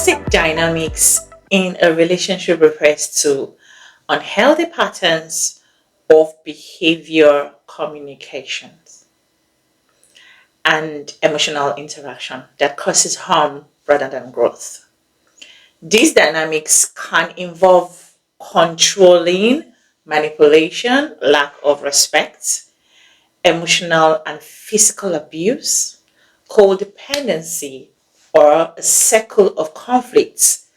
Toxic dynamics in a relationship refers to unhealthy patterns of behavior, communications, and emotional interaction that causes harm rather than growth. These dynamics can involve controlling, manipulation, lack of respect, emotional and physical abuse, codependency, or a cycle of conflicts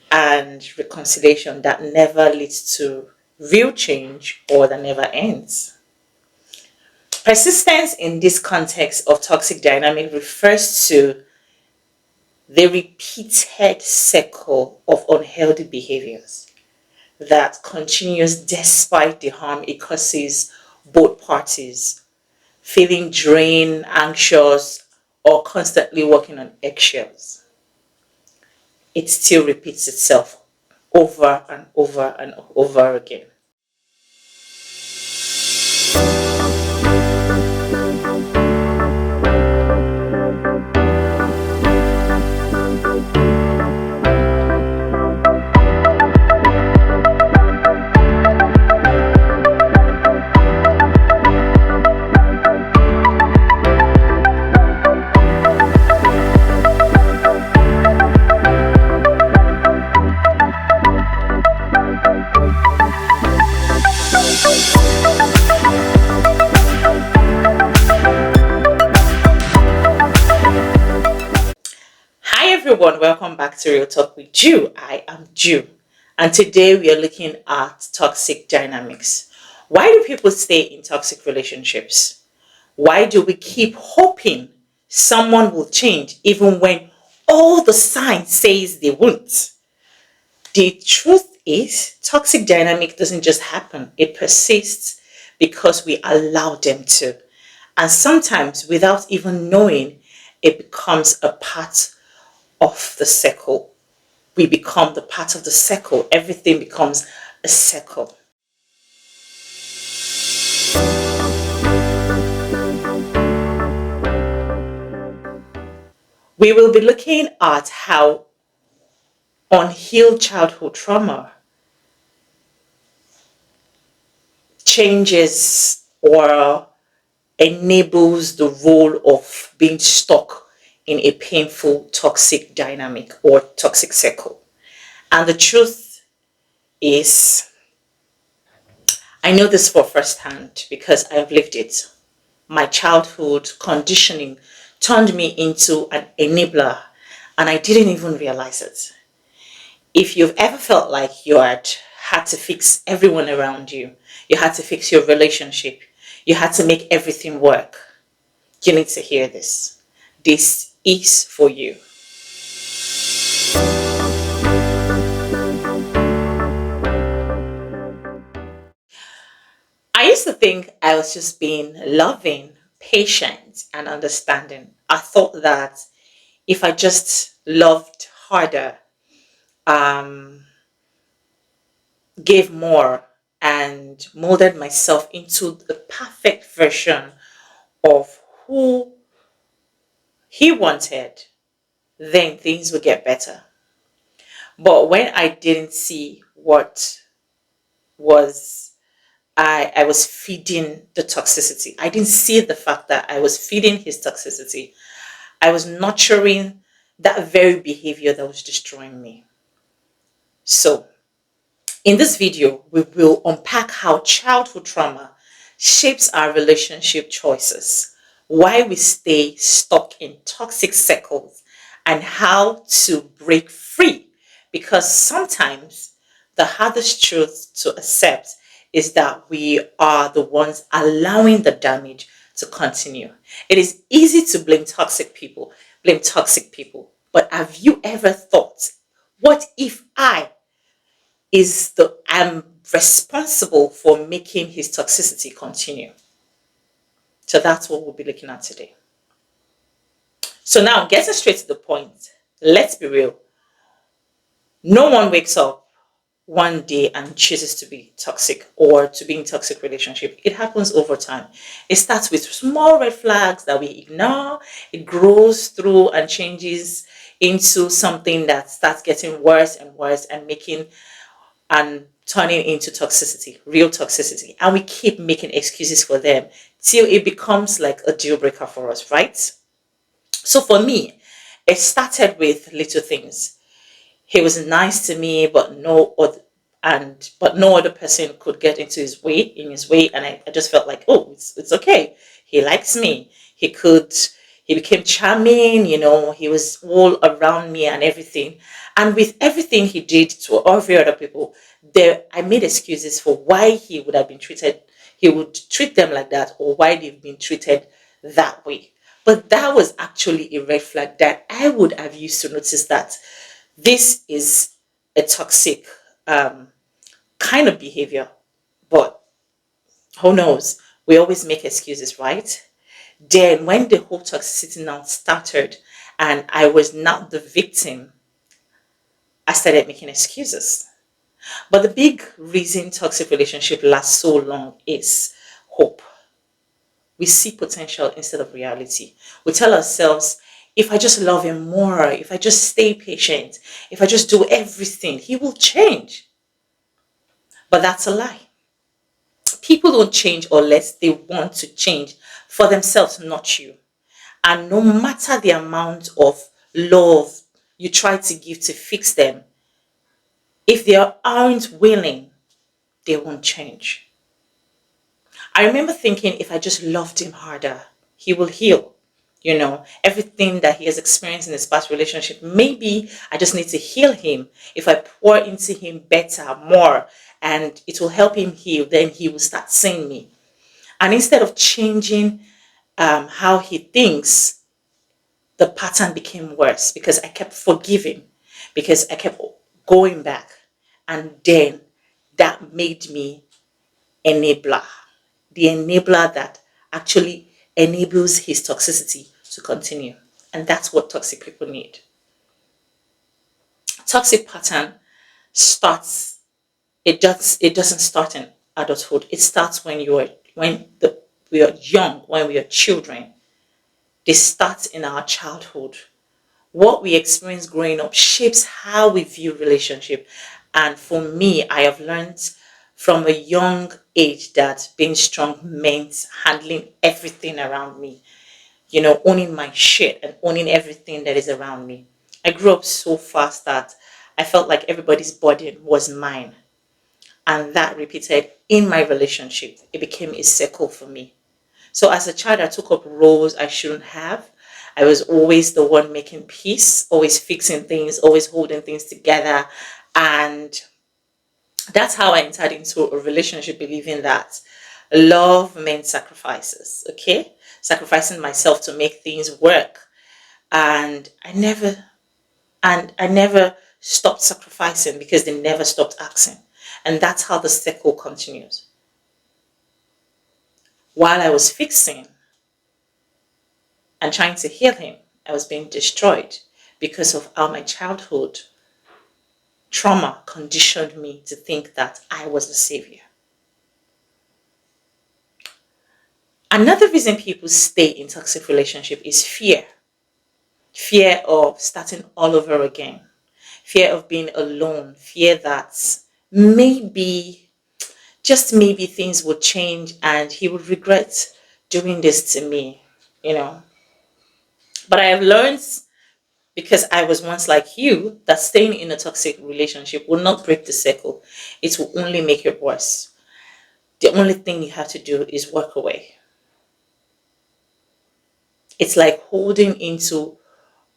and reconciliation that never leads to real change or that never ends. Persistence in this context of toxic dynamic refers to the repeated cycle of unhealthy behaviors that continues despite the harm it causes both parties, feeling drained, anxious, or constantly walking on eggshells. It still repeats itself over and over and over again. Hi everyone, welcome back to Real Talk with Ju. I am Ju, and today we are looking at toxic dynamics. Why do people stay in toxic relationships? Why do we keep hoping someone will change even when all the signs says they won't? The truth is, toxic dynamic doesn't just happen. It persists because we allow them to. And sometimes without even knowing, it becomes a part of the circle. We become the part of the circle. Everything becomes a circle. We will be looking at how unhealed childhood trauma changes or enables the role of being stuck in a painful toxic dynamic or toxic circle. And the truth is, I know this for firsthand because I have lived it. My childhood conditioning turned me into an enabler and I didn't even realize it. If you've ever felt like you had to fix everyone around you, you had to fix your relationship, you had to make everything work, you need to hear this. This is for you. I used to think I was just being loving, patient, and understanding. I thought that if I just loved harder, um, gave more, and molded myself into the perfect version of who he wanted, then things would get better. But when I didn't see what was I was feeding the toxicity. I didn't see the fact that I was feeding his toxicity. I was nurturing that very behavior that was destroying me. So, in this video, we will unpack how childhood trauma shapes our relationship choices, why we stay stuck in toxic circles, and how to break free. Because sometimes the hardest truth to accept is that we are the ones allowing the damage to continue. It is easy to blame toxic people. But have you ever thought, what if I'm responsible for making his toxicity continue? So that's what we'll be looking at today. So now, getting straight to the point, let's be real. No one wakes up one day and chooses to be toxic or to be in toxic relationship. It happens over time. It starts with small red flags that we ignore. It grows through and changes into something that starts getting worse and worse and making and turning into toxicity, real toxicity. And we keep making excuses for them till it becomes like a deal breaker for us, right? So for me, it started with little things. He was nice to me, but no other person could get into his way, and I just felt like, oh, it's okay. He likes me. He became charming, he was all around me and everything. And with everything he did to every other people, there I made excuses for why he would treat them like that, or why they've been treated that way. But that was actually a red flag that I would have used to notice that this is a toxic um, kind of behavior. But who knows? We always make excuses, right? Then, when the whole toxicity now started and I was not the victim, I started making excuses. But the big reason toxic relationship lasts so long is hope. We see potential instead of reality. We tell ourselves, if I just love him more, if I just stay patient, if I just do everything, he will change. But that's a lie. People don't change unless they want to change for themselves, not you. And no matter the amount of love you try to give to fix them, if they aren't willing, they won't change. I remember thinking, if I just loved him harder, he will heal. Everything that he has experienced in his past relationship, maybe I just need to heal him. If I pour into him better, more, and it will help him heal, then he will start seeing me. And instead of changing how he thinks, the pattern became worse because I kept forgiving, because I kept going back. And then that made me enabler, the enabler that actually enables his toxicity to continue. And that's what toxic people need. Toxic pattern starts, it doesn't start in adulthood. It starts we are young, when we are children. They start in our childhood. What we experience growing up shapes how we view relationship. And for me, I have learned from a young age that being strong meant handling everything around me, owning my shit and owning everything that is around me. I grew up so fast that I felt like everybody's burden was mine. And that repeated in my relationship. It became a circle for me. So as a child, I took up roles I shouldn't have. I was always the one making peace, always fixing things, always holding things together. And that's how I entered into a relationship, believing that love meant sacrifices, okay? Sacrificing myself to make things work. And I never stopped sacrificing because they never stopped asking. And that's how the cycle continues. While I was fixing and trying to heal him, I was being destroyed because of how my childhood trauma conditioned me to think that I was the savior. Another reason people stay in toxic relationship is fear. Fear of starting all over again. Fear of being alone. Fear that maybe, just maybe, things would change and he would regret doing this to me, you know. But I have learned, because I was once like you, that staying in a toxic relationship will not break the cycle. It will only make it worse. The only thing you have to do is walk away. It's like holding into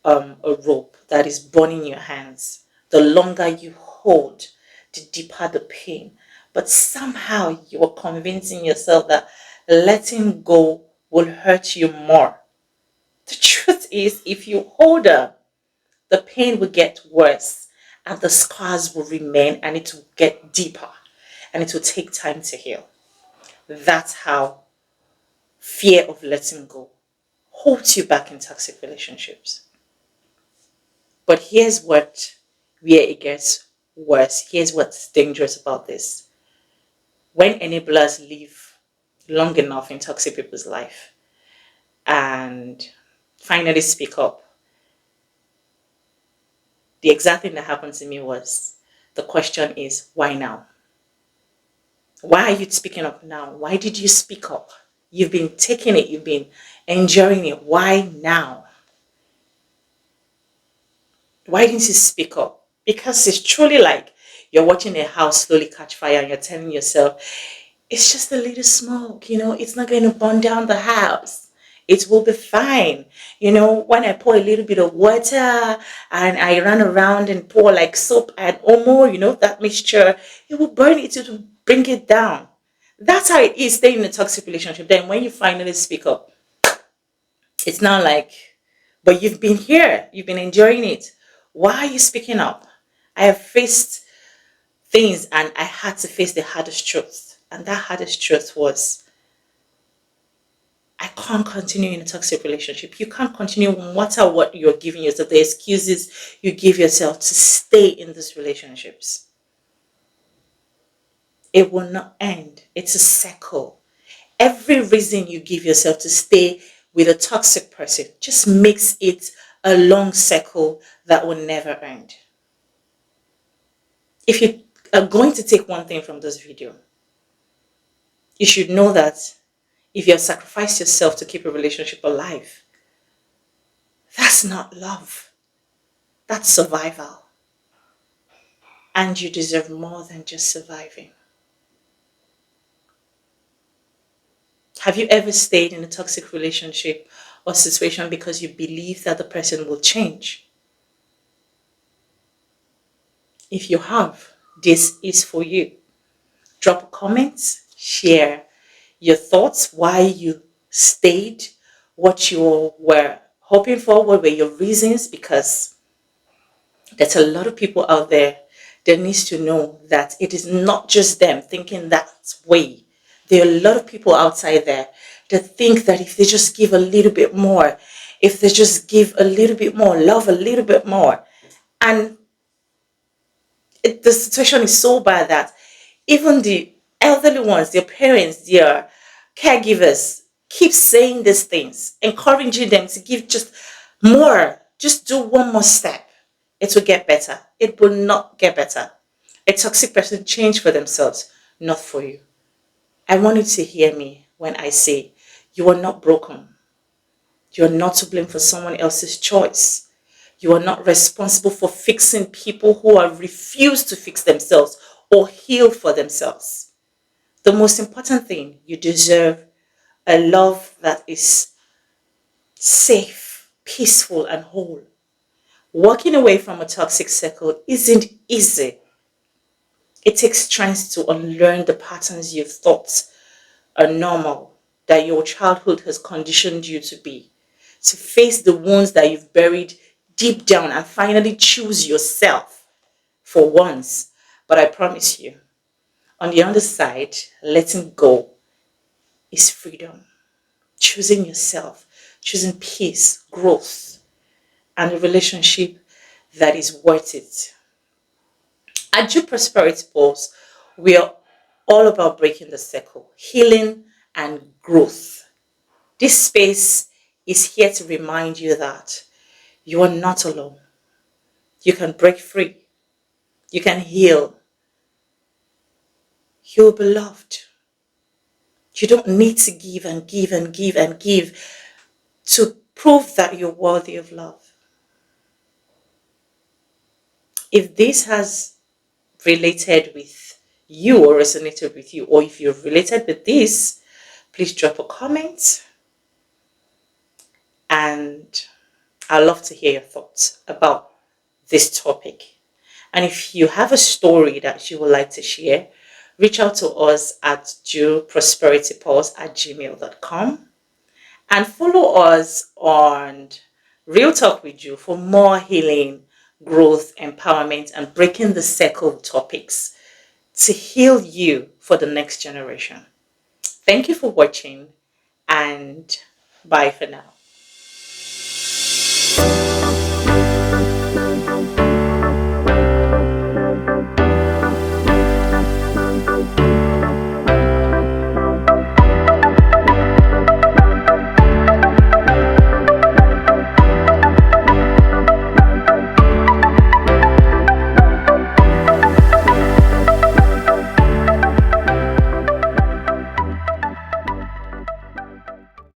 a rope that is burning your hands. The longer you hold, the deeper the pain. But somehow you are convincing yourself that letting go will hurt you more. The truth is, if you hold on, the pain will get worse and the scars will remain and it will get deeper and it will take time to heal. That's how fear of letting go holds you back in toxic relationships. But here's where it gets worse. Here's what's dangerous about this. When enablers live long enough in toxic people's life and finally speak up, The exact thing that happened to me was, the question is, why now? Why are you speaking up now? Why did you speak up? You've been taking it, you've been enjoying it. Why now? Why didn't you speak up? Because it's truly like you're watching a house slowly catch fire and you're telling yourself, it's just a little smoke, it's not going to burn down the house. It will be fine. When I pour a little bit of water and I run around and pour like soap and omo, that mixture, it will burn it, it will bring it down. That's how it is staying in a toxic relationship. Then when you finally speak up, it's not like, but you've been here, you've been enjoying it. Why are you speaking up? I have faced things and I had to face the hardest truth. And that hardest truth was, I can't continue in a toxic relationship. You can't continue no matter what you're giving yourself, the excuses you give yourself to stay in these relationships. It will not end. It's a cycle. Every reason you give yourself to stay with a toxic person just makes it a long cycle that will never end. If you are going to take one thing from this video, you should know that if you have sacrificed yourself to keep a relationship alive, that's not love. That's survival. And you deserve more than just surviving. Have you ever stayed in a toxic relationship or situation because you believe that the person will change? If you have, this is for you. Drop a comment, share your thoughts, why you stayed, what you were hoping for, what were your reasons, because there's a lot of people out there that needs to know that it is not just them thinking that way. There are a lot of people outside there that think that if they just give a little bit more, if they just give a little bit more, love a little bit more, and the situation is so bad that even the elderly ones, their parents, their caregivers keep saying these things, encouraging them to give just more, just do one more step. It will get better. It will not get better. A toxic person change for themselves, not for you. I want you to hear me when I say you are not broken. You are not to blame for someone else's choice. You are not responsible for fixing people who are refused to fix themselves or heal for themselves. The most important thing, you deserve a love that is safe, peaceful, and whole. Walking away from a toxic circle isn't easy. It takes strength to unlearn the patterns you've thought are normal, that your childhood has conditioned you to be, to face the wounds that you've buried deep down and finally choose yourself for once. But I promise you, on the other side, letting go is freedom. Choosing yourself, choosing peace, growth, and a relationship that is worth it. At Jew Prosperity Pulse, we are all about breaking the cycle, healing, and growth. This space is here to remind you that you are not alone. You can break free. You can heal. You're beloved. You don't need to give and give and give and give to prove that you're worthy of love. If this has related with you or resonated with you, or if you've related with this, please drop a comment, and I'd love to hear your thoughts about this topic. And if you have a story that you would like to share, reach out to us at jewprosperitypulse@gmail.com and follow us on Real Talk with Jew for more healing, growth, empowerment, and breaking the cycle topics to heal you for the next generation. Thank you for watching, and bye for now.